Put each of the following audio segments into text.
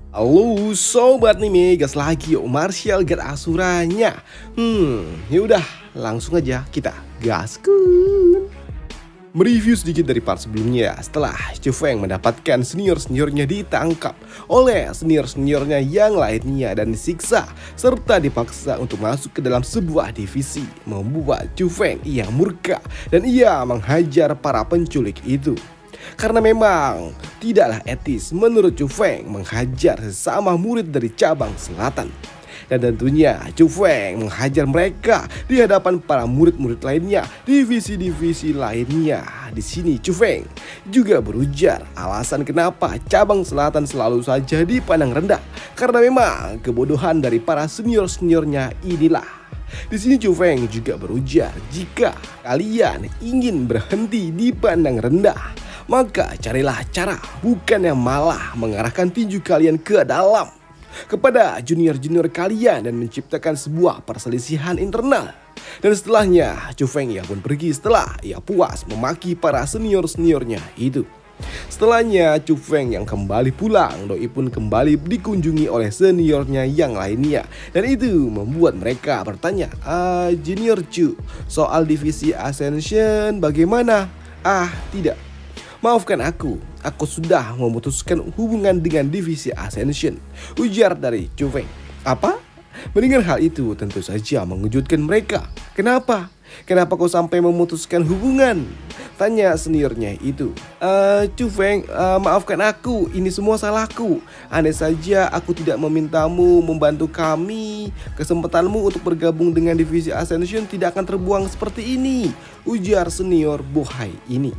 Halo sobat anime, gas lagi yuk Martial Guard Asuranya. Yaudah langsung aja kita gaskun. Mereview sedikit dari part sebelumnya. Setelah Chu Feng mendapatkan senior-seniornya ditangkap oleh senior-seniornya yang lainnya dan disiksa serta dipaksa untuk masuk ke dalam sebuah divisi, membuat Chu Feng ia murka dan ia menghajar para penculik itu. Karena memang tidaklah etis menurut Chu Feng menghajar sesama murid dari cabang selatan. Dan tentunya Chu Feng menghajar mereka di hadapan para murid-murid lainnya, divisi-divisi lainnya. Di sini Chu Feng juga berujar alasan kenapa cabang selatan selalu saja dipandang rendah. Karena memang kebodohan dari para senior-seniornya inilah. Di sini Chu Feng juga berujar, jika kalian ingin berhenti dipandang rendah, maka carilah cara, bukan yang malah mengarahkan tinju kalian ke dalam kepada junior-junior kalian dan menciptakan sebuah perselisihan internal. Dan setelahnya Chu Feng ia pun pergi setelah ia puas memaki para senior-seniornya itu. Setelahnya Chu Feng yang kembali pulang, Doi pun kembali dikunjungi oleh seniornya yang lainnya. Dan itu membuat mereka bertanya, Junior Chu, soal divisi Ascension bagaimana? Tidak. Maafkan aku sudah memutuskan hubungan dengan divisi Ascension, ujar dari Chu Feng. Apa? Mendengar hal itu tentu saja mengejutkan mereka. Kenapa? Kenapa kau sampai memutuskan hubungan? Tanya seniornya itu. Chu Feng, maafkan aku, ini semua salahku. Andai saja aku tidak memintamu membantu kami, kesempatanmu untuk bergabung dengan divisi Ascension tidak akan terbuang seperti ini, ujar senior bohai ini.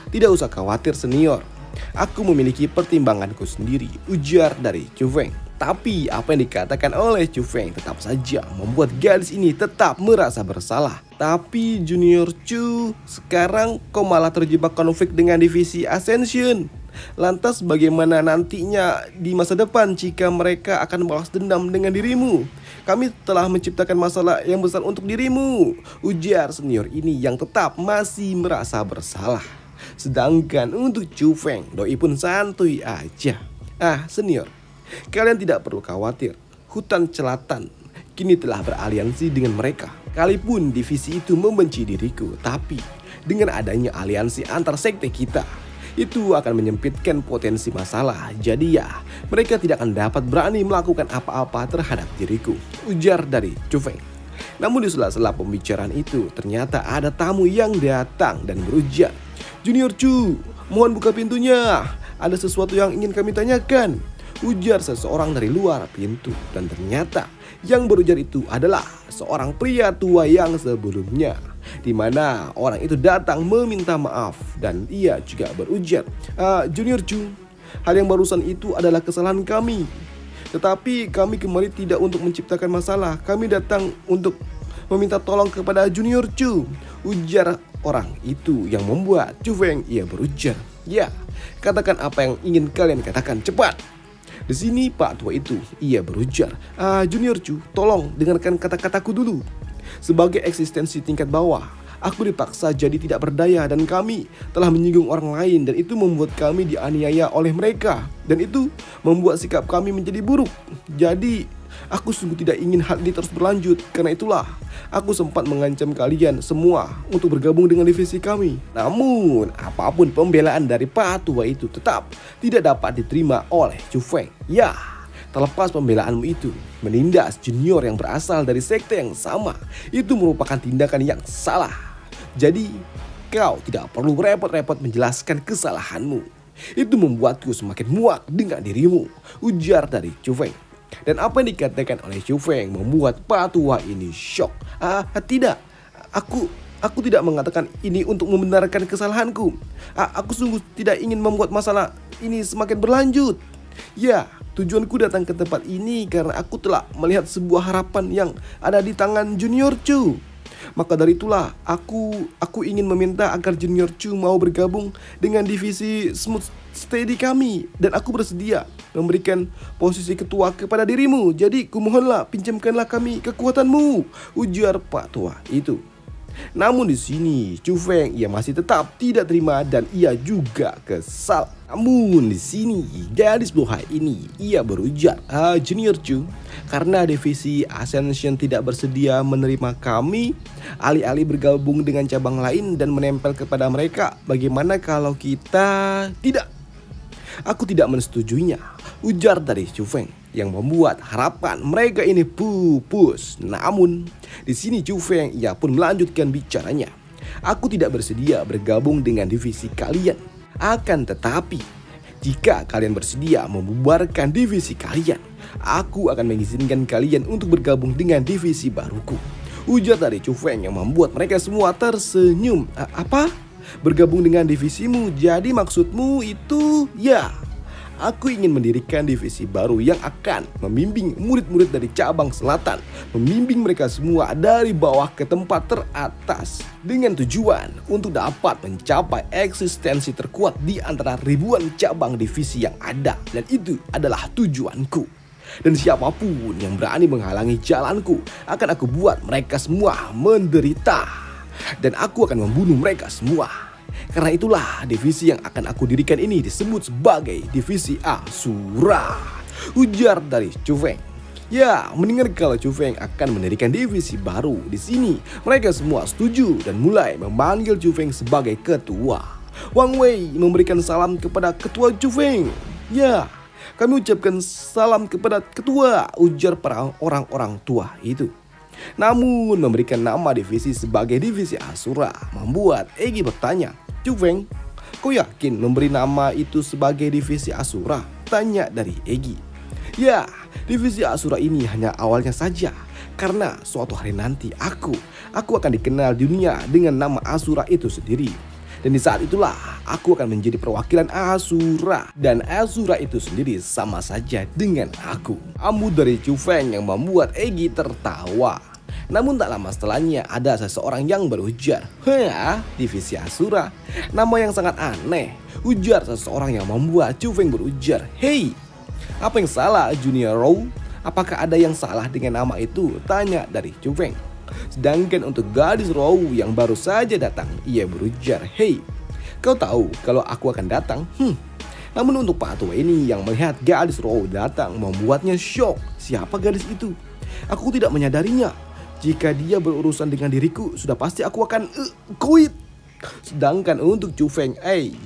Tidak usah khawatir senior. Aku memiliki pertimbanganku sendiri, ujar dari Chu Feng. Tapi apa yang dikatakan oleh Chu Feng tetap saja membuat gadis ini tetap merasa bersalah. Tapi Junior Chu, sekarang kau malah terjebak konflik dengan divisi Ascension. Lantas bagaimana nantinya di masa depan jika mereka akan balas dendam dengan dirimu? Kami telah menciptakan masalah yang besar untuk dirimu, ujar senior ini yang tetap masih merasa bersalah. Sedangkan untuk Chu Feng, Doi pun santuy aja. Senior, kalian tidak perlu khawatir. Hutan Celatan kini telah beraliansi dengan mereka. Kalaupun divisi itu membenci diriku, tapi dengan adanya aliansi antar sekte kita, itu akan menyempitkan potensi masalah. Jadi ya, mereka tidak akan dapat berani melakukan apa-apa terhadap diriku, ujar dari Chu Feng. Namun di sela-sela pembicaraan itu, ternyata ada tamu yang datang dan berujar, Junior Chu, mohon buka pintunya. Ada sesuatu yang ingin kami tanyakan, ujar seseorang dari luar pintu. Dan ternyata yang berujar itu adalah seorang pria tua yang sebelumnya, di mana orang itu datang meminta maaf dan ia juga berujar, Junior Chu, hal yang barusan itu adalah kesalahan kami. Tetapi kami kembali tidak untuk menciptakan masalah. Kami datang untuk meminta tolong kepada Junior Chu, ujar orang itu yang membuat Chu Feng ia berujar, ya, katakan apa yang ingin kalian katakan cepat. Di sini Pak tua itu ia berujar, Junior Chu, tolong dengarkan kata-kataku dulu. Sebagai eksistensi tingkat bawah, aku dipaksa jadi tidak berdaya dan kami telah menyinggung orang lain dan itu membuat kami dianiaya oleh mereka. Dan itu membuat sikap kami menjadi buruk. Jadi aku sungguh tidak ingin hal ini terus berlanjut. Karena itulah aku sempat mengancam kalian semua untuk bergabung dengan divisi kami. Namun apapun pembelaan dari Pak tua itu tetap tidak dapat diterima oleh Chu Feng. Ya, terlepas pembelaanmu itu, menindas junior yang berasal dari sekte yang sama, itu merupakan tindakan yang salah. Jadi, kau tidak perlu repot-repot menjelaskan kesalahanmu. Itu membuatku semakin muak dengan dirimu, ujar dari Chu Feng. Dan apa yang dikatakan oleh Chu Feng membuat Pak tua ini shock. Tidak, aku tidak mengatakan ini untuk membenarkan kesalahanku. Aku sungguh tidak ingin membuat masalah ini semakin berlanjut. Ya, tujuanku datang ke tempat ini karena aku telah melihat sebuah harapan yang ada di tangan Junior Chu. Maka dari itulah aku ingin meminta agar Junior Chu mau bergabung dengan divisi Smooth Steady kami. Dan aku bersedia memberikan posisi ketua kepada dirimu. Jadi kumohonlah, pinjamkanlah kami kekuatanmu, ujar Pak tua itu. Namun di sini Chu Feng ia masih tetap tidak terima dan ia juga kesal. Namun di sini gadis bohai ini ia berujar, Junior Chu, karena divisi Ascension tidak bersedia menerima kami, alih-alih bergabung dengan cabang lain dan menempel kepada mereka, bagaimana kalau kita tidak? Aku tidak mensetujuinya, ujar dari Chu Feng yang membuat harapan mereka ini pupus. Namun di sini Chu Feng ia pun melanjutkan bicaranya. Aku tidak bersedia bergabung dengan divisi kalian. Akan tetapi jika kalian bersedia membubarkan divisi kalian, aku akan mengizinkan kalian untuk bergabung dengan divisi baruku, ujar dari Chu Feng yang membuat mereka semua tersenyum. Apa? Bergabung dengan divisimu? Jadi maksudmu itu? Ya, aku ingin mendirikan divisi baru yang akan membimbing murid-murid dari cabang selatan, membimbing mereka semua dari bawah ke tempat teratas, dengan tujuan untuk dapat mencapai eksistensi terkuat di antara ribuan cabang divisi yang ada. Dan itu adalah tujuanku. Dan siapapun yang berani menghalangi jalanku akan aku buat mereka semua menderita. Dan aku akan membunuh mereka semua. Karena itulah divisi yang akan aku dirikan ini disebut sebagai divisi Asura, ujar dari Chu Feng. Ya, mendengar kalau Chu Feng akan mendirikan divisi baru di sini, mereka semua setuju dan mulai memanggil Chu Feng sebagai ketua. Wang Wei memberikan salam kepada ketua Chu Feng. Ya, kami ucapkan salam kepada ketua, ujar para orang-orang tua itu. Namun memberikan nama divisi sebagai divisi Asura membuat Egi bertanya, Chu Feng, kau yakin memberi nama itu sebagai divisi Asura? Tanya dari Egi. Ya, divisi Asura ini hanya awalnya saja, karena suatu hari nanti aku akan dikenal dunia dengan nama Asura itu sendiri. Dan di saat itulah aku akan menjadi perwakilan Asura. Dan Asura itu sendiri sama saja dengan aku. Ambu dari Chu Feng yang membuat Egi tertawa. Namun tak lama setelahnya ada seseorang yang berujar, divisi Asura? Nama yang sangat aneh, ujar seseorang yang membuat Chu Feng berujar, hei, apa yang salah Junior Row? Apakah ada yang salah dengan nama itu? Tanya dari Chu Feng. Sedangkan untuk gadis Row yang baru saja datang, ia berujar, hei, kau tahu kalau aku akan datang? Namun untuk Pak Tua ini yang melihat gadis Row datang membuatnya shock. Siapa gadis itu? Aku tidak menyadarinya. Jika dia berurusan dengan diriku, sudah pasti aku akan quit. Sedangkan untuk Chu Feng,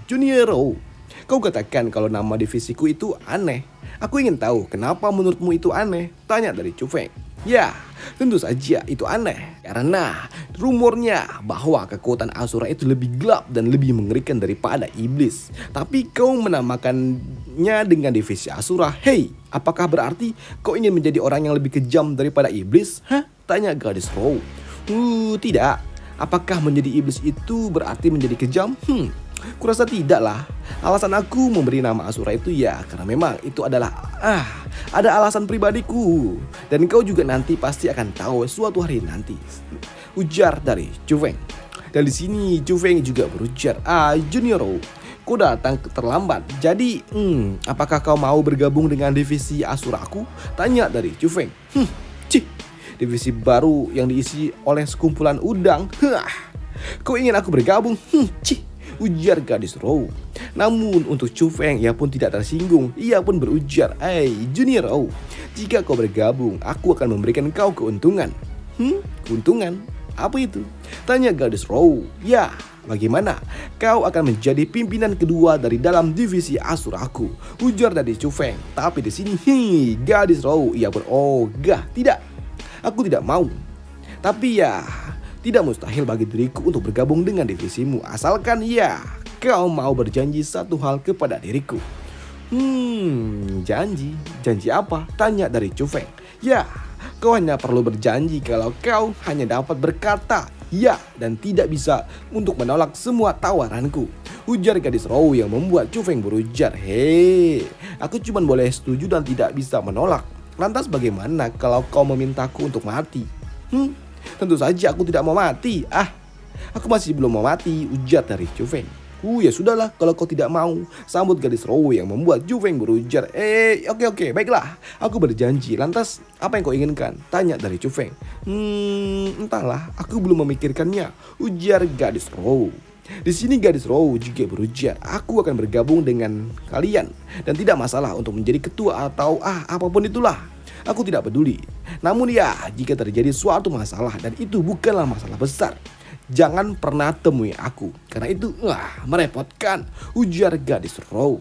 Junior Row, kau katakan kalau nama divisiku itu aneh. Aku ingin tahu kenapa menurutmu itu aneh? Tanya dari Chu Feng. Ya, tentu saja itu aneh. Karena rumornya bahwa kekuatan Asura itu lebih gelap dan lebih mengerikan daripada iblis. Tapi kau menamakannya dengan divisi Asura. Hei, apakah berarti kau ingin menjadi orang yang lebih kejam daripada iblis? Tanya gadis Row. Tidak. Apakah menjadi iblis itu berarti menjadi kejam? Kurasa tidak lah. Alasan aku memberi nama Asura itu ya karena memang itu adalah ada alasan pribadiku. Dan kau juga nanti pasti akan tahu suatu hari nanti, ujar dari Chu Feng. Dan di sini Chu Feng juga berujar, Junior Row, kau datang terlambat. Jadi apakah kau mau bergabung dengan divisi Asuraku? Tanya dari Chu Feng. Divisi baru yang diisi oleh sekumpulan udang. Kau ingin aku bergabung? Ujar gadis Row. Namun untuk Chu Feng ia pun tidak tersinggung. Ia pun berujar, Junior Row, jika kau bergabung aku akan memberikan kau keuntungan. Keuntungan? Apa itu? Tanya gadis Row. Ya, bagaimana? Kau akan menjadi pimpinan kedua dari dalam divisi Asuraku, ujar dari Chu Feng. Tapi di sini gadis Row ia pun tidak. Aku tidak mau. Tapi ya, tidak mustahil bagi diriku untuk bergabung dengan divisimu, asalkan ya kau mau berjanji satu hal kepada diriku. Janji? Janji apa? Tanya dari Chu Feng. Ya, kau hanya perlu berjanji kalau kau hanya dapat berkata ya dan tidak bisa untuk menolak semua tawaranku, ujar gadis Row yang membuat Chu Feng berujar, hei, aku cuma boleh setuju dan tidak bisa menolak. Lantas bagaimana kalau kau memintaku untuk mati? Tentu saja aku tidak mau mati. Aku masih belum mau mati, ujar dari Chu Feng. Ya sudahlah kalau kau tidak mau, sambut gadis Row yang membuat Ju Feng berujar. Oke, baiklah. Aku berjanji. Lantas, apa yang kau inginkan? Tanya dari Ju Feng. Entahlah, aku belum memikirkannya, ujar gadis Row. Di sini gadis Row juga berujar, aku akan bergabung dengan kalian dan tidak masalah untuk menjadi ketua atau apapun itulah. Aku tidak peduli. Namun ya, jika terjadi suatu masalah dan itu bukanlah masalah besar, jangan pernah temui aku, karena itu merepotkan, ujar gadis Row.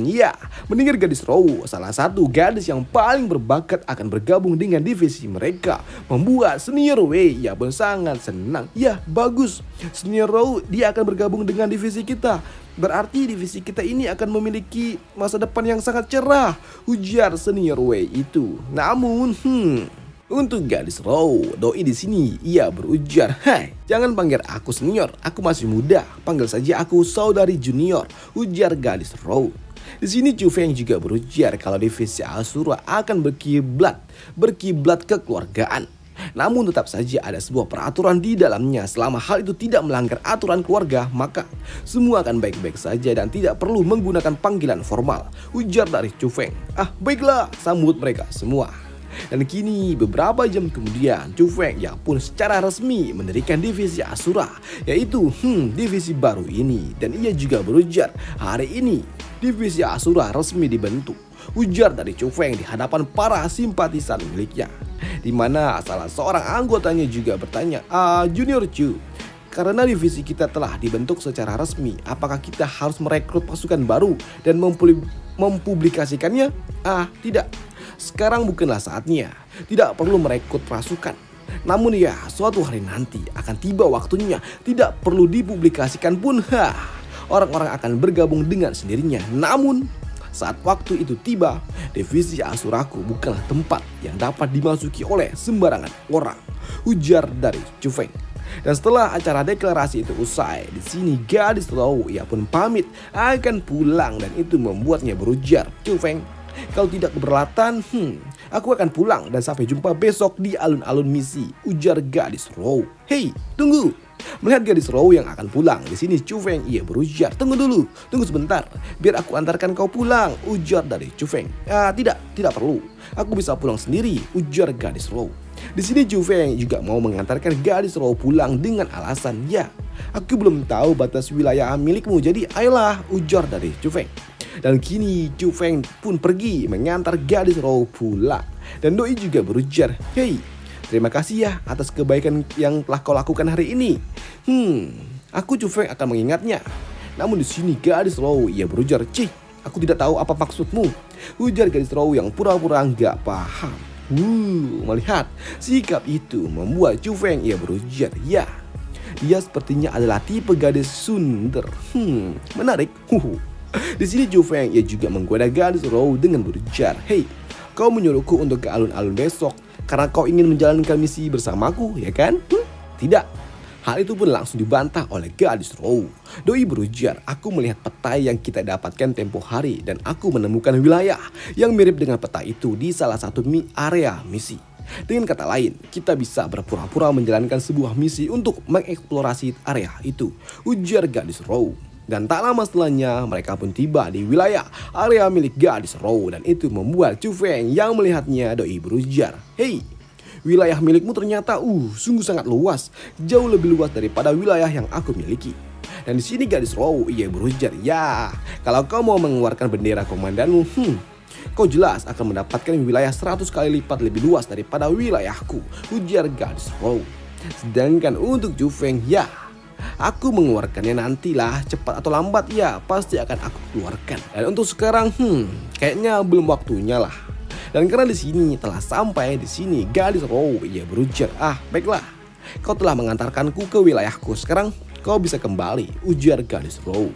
Ya, mendengar gadis Row, salah satu gadis yang paling berbakat akan bergabung dengan divisi mereka, membuat senior Wei ya pun sangat senang. Ya, bagus. Senior Row dia akan bergabung dengan divisi kita. Berarti divisi kita ini akan memiliki masa depan yang sangat cerah, ujar senior Wei itu. Namun, untuk gadis Row, doi di sini ia berujar, "Hai, jangan panggil aku senior, aku masih muda. Panggil saja aku saudari junior," ujar gadis Row. Di sini Ju Feng juga berujar kalau divisi Asura akan berkiblat kekeluargaan. Namun tetap saja ada sebuah peraturan di dalamnya. Selama hal itu tidak melanggar aturan keluarga, maka semua akan baik-baik saja dan tidak perlu menggunakan panggilan formal, ujar dari Ju Feng. Baiklah, sambut mereka semua. Dan kini beberapa jam kemudian, Ju Feng ya pun secara resmi mendirikan divisi Asura, yaitu divisi baru ini. Dan ia juga berujar, hari ini divisi Asura resmi dibentuk, ujar dari Ju Feng di hadapan para simpatisan miliknya. Di mana salah seorang anggotanya juga bertanya, Junior Ju, karena divisi kita telah dibentuk secara resmi, apakah kita harus merekrut pasukan baru dan mempublikasikannya? Tidak. Sekarang bukanlah saatnya. Tidak perlu merekrut pasukan. Namun ya, suatu hari nanti akan tiba waktunya. Tidak perlu dipublikasikan pun, orang-orang akan bergabung dengan sendirinya. Namun saat waktu itu tiba, divisi Asuraku bukanlah tempat yang dapat dimasuki oleh sembarangan orang, ujar dari Ju Feng. Dan setelah acara deklarasi itu usai, di sini gadis Row ia pun pamit akan pulang dan itu membuatnya berujar, "Ju Feng, kalau tidak keberatan, aku akan pulang dan sampai jumpa besok di alun-alun misi," ujar gadis Row. "Hei, tunggu!" Melihat gadis Row yang akan pulang, di sini Ju Feng ia berujar, "Tunggu dulu, tunggu sebentar, biar aku antarkan kau pulang," ujar dari Ju Feng. Tidak perlu, aku bisa pulang sendiri," ujar gadis Row. Di sini Ju Feng juga mau mengantarkan gadis Row pulang dengan alasan, "Ya, aku belum tahu batas wilayah milikmu, jadi ayolah," ujar dari Ju Feng. Dan kini Ju Feng pun pergi mengantar gadis Row pulang. Dan doi juga berujar, "Hei, terima kasih ya atas kebaikan yang telah kau lakukan hari ini. Aku Ju Feng akan mengingatnya." Namun di sini gadis Row ia berujar, "Cih, aku tidak tahu apa maksudmu," ujar gadis Row yang pura-pura nggak paham. Melihat sikap itu membuat Ju Feng ia berujar, "Ya, dia sepertinya adalah tipe gadis sunder." Menarik. Di sini Ju Feng ia juga menggoda gadis Row dengan berujar, "Hei, kau menyuruhku untuk ke alun-alun besok karena kau ingin menjalankan misi bersamaku, ya kan?" Tidak. Hal itu pun langsung dibantah oleh gadis Row. Doi berujar, "Aku melihat peta yang kita dapatkan tempo hari dan aku menemukan wilayah yang mirip dengan peta itu di salah satu area misi. Dengan kata lain, kita bisa berpura-pura menjalankan sebuah misi untuk mengeksplorasi area itu," ujar gadis Row. Dan tak lama setelahnya mereka pun tiba di wilayah area milik gadis Row dan itu membuat Ju Feng yang melihatnya doi berujar, "Hei, wilayah milikmu ternyata sungguh sangat luas, jauh lebih luas daripada wilayah yang aku miliki." Dan di sini gadis Row ia berujar, "Ya, kalau kau mau mengeluarkan bendera komandanmu, kau jelas akan mendapatkan wilayah 100 kali lipat lebih luas daripada wilayahku," ujar gadis Row. Sedangkan untuk Ju Feng, "Ya, aku mengeluarkannya nantilah, cepat atau lambat ya pasti akan aku keluarkan. Dan untuk sekarang, kayaknya belum waktunya lah." Dan karena di sini telah sampai di sini, gadis Row ia berujar, "Baiklah, kau telah mengantarkanku ke wilayahku. Sekarang kau bisa kembali," ujar gadis Row.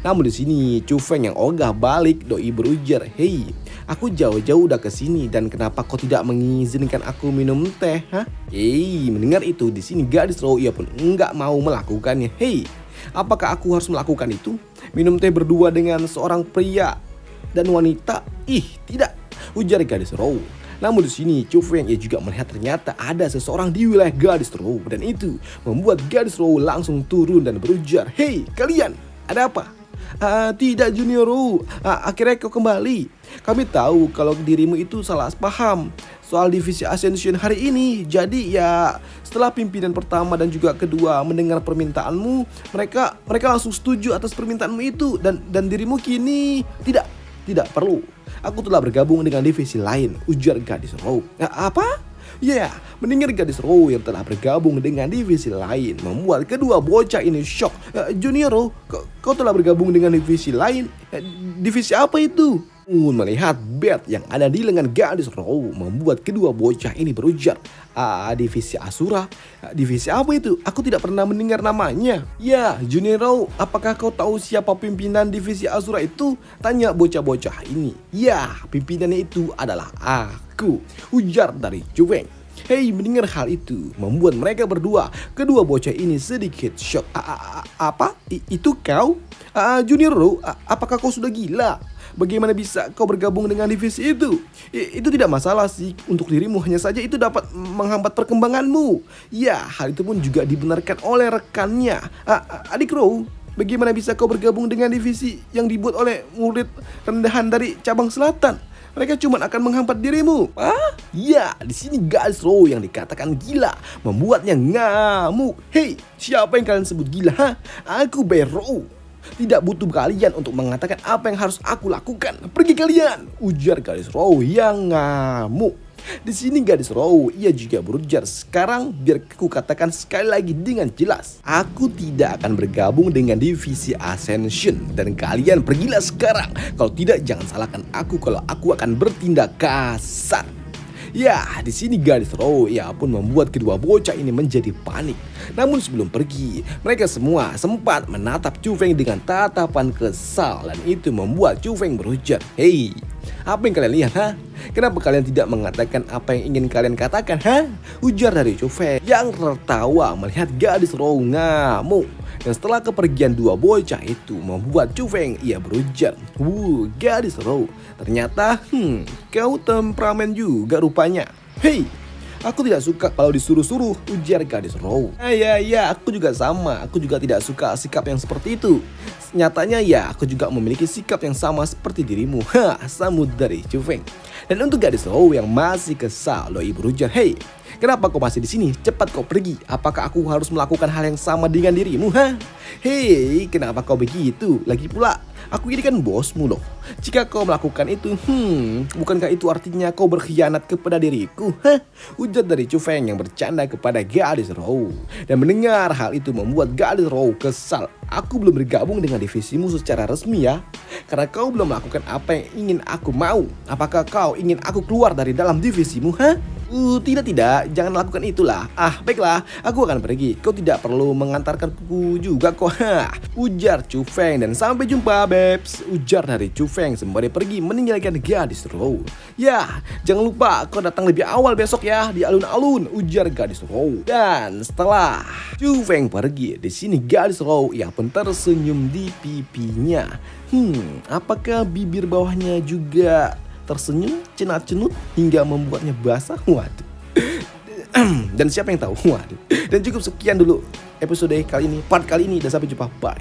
Namun di sini Ju Feng yang ogah balik, doi berujar, "Hei, aku jauh-jauh udah ke sini dan kenapa kau tidak mengizinkan aku minum teh?" Mendengar itu di sini gadis Row ia pun enggak mau melakukannya. "Hei, apakah aku harus melakukan itu? Minum teh berdua dengan seorang pria dan wanita? Tidak," ujar gadis Row. Namun di sini Chu Feng ia juga melihat ternyata ada seseorang di wilayah Gadis Row, dan itu membuat Gadis Row langsung turun dan berujar, "Hei kalian, ada apa?" Tidak Junior Row, akhirnya kau kembali. Kami tahu kalau dirimu itu salah paham soal divisi Ascension hari ini. Jadi ya setelah pimpinan pertama dan juga kedua mendengar permintaanmu, mereka langsung setuju atas permintaanmu itu, dan dirimu kini tidak perlu. Aku telah bergabung dengan divisi lain, ujar Gadis Row. Apa? Ya, mendengar Gadis Row yang telah bergabung dengan divisi lain membuat kedua bocah ini shock. Junior Row, kau telah bergabung dengan divisi lain? Divisi apa itu? Melihat bed yang ada di lengan Gadis Row membuat kedua bocah ini berujar, divisi Asura? Divisi apa itu? Aku tidak pernah mendengar namanya. Ya, Junior Row, apakah kau tahu siapa pimpinan divisi Asura itu? Tanya bocah-bocah ini. Ya, pimpinannya itu adalah aku, ujar dari Chu Feng. Hei, mendengar hal itu membuat mereka berdua, kedua bocah ini sedikit shock. Apa? Itu kau? Junior Row, apakah kau sudah gila? Bagaimana bisa kau bergabung dengan divisi itu? Itu tidak masalah sih untuk dirimu, hanya saja itu dapat menghambat perkembanganmu. Ya, hal itu pun juga dibenarkan oleh rekannya. Adik Row, bagaimana bisa kau bergabung dengan divisi yang dibuat oleh murid rendahan dari cabang selatan? Mereka cuma akan menghambat dirimu. Ya, di sini Gadis Row yang dikatakan gila membuatnya ngamuk. Hei, siapa yang kalian sebut gila? Aku Row. Tidak butuh kalian untuk mengatakan apa yang harus aku lakukan. Pergi kalian, ujar Gadis Row yang ngamuk. Di sini Gadis Row ia juga berujar, sekarang biar aku katakan sekali lagi dengan jelas, aku tidak akan bergabung dengan divisi Ascension, dan kalian pergilah sekarang. Kalau tidak jangan salahkan aku kalau aku akan bertindak kasar. Ya, di sini Gadis Row ia pun membuat kedua bocah ini menjadi panik. Namun sebelum pergi, mereka semua sempat menatap Chu Feng dengan tatapan kesal, dan itu membuat Chu Feng berujar, "Hei, apa yang kalian lihat, Kenapa kalian tidak mengatakan apa yang ingin kalian katakan, Ujar dari Chu Feng yang tertawa melihat Gadis Row ngamuk. Dan setelah kepergian dua bocah itu membuat Chu Feng ia berujar, Gadis Row, ternyata kau temperamen juga rupanya. Hei, aku tidak suka kalau disuruh-suruh, ujar Gadis Row. Ya, aku juga sama. Aku juga tidak suka sikap yang seperti itu. Nyatanya ya, aku juga memiliki sikap yang sama seperti dirimu. Sambut dari Chu Feng. Dan untuk Gadis Row yang masih kesal, Doi berujar, hei, kenapa kau masih di sini? Cepat kau pergi. Apakah aku harus melakukan hal yang sama dengan dirimu? Hei, kenapa kau begitu? Lagi pula, aku ini kan bosmu loh. Jika kau melakukan itu, bukankah itu artinya kau berkhianat kepada diriku? Ujar dari Chu Feng yang bercanda kepada Gadis Row. Dan mendengar hal itu membuat Gadis Row kesal. Aku belum bergabung dengan divisimu secara resmi ya. Karena kau belum melakukan apa yang ingin aku mau. Apakah kau ingin aku keluar dari dalam divisimu? Tidak, jangan lakukan itulah. Baiklah, aku akan pergi. Kau tidak perlu mengantarkanku juga kok. Ujar Chu Feng. Dan sampai jumpa, Babes, ujar dari Chu Feng sembari pergi meninggalkan Gadis Row. Ya, jangan lupa kau datang lebih awal besok ya di alun-alun, ujar Gadis Row. Dan setelah Chu Feng pergi, di sini Gadis Row yang pun tersenyum di pipinya. Apakah bibir bawahnya juga tersenyum cenat-cenut hingga membuatnya basah? Waduh. Dan siapa yang tahu? Waduh. Dan cukup sekian dulu episode kali ini, part kali ini, dan sampai jumpa, bye.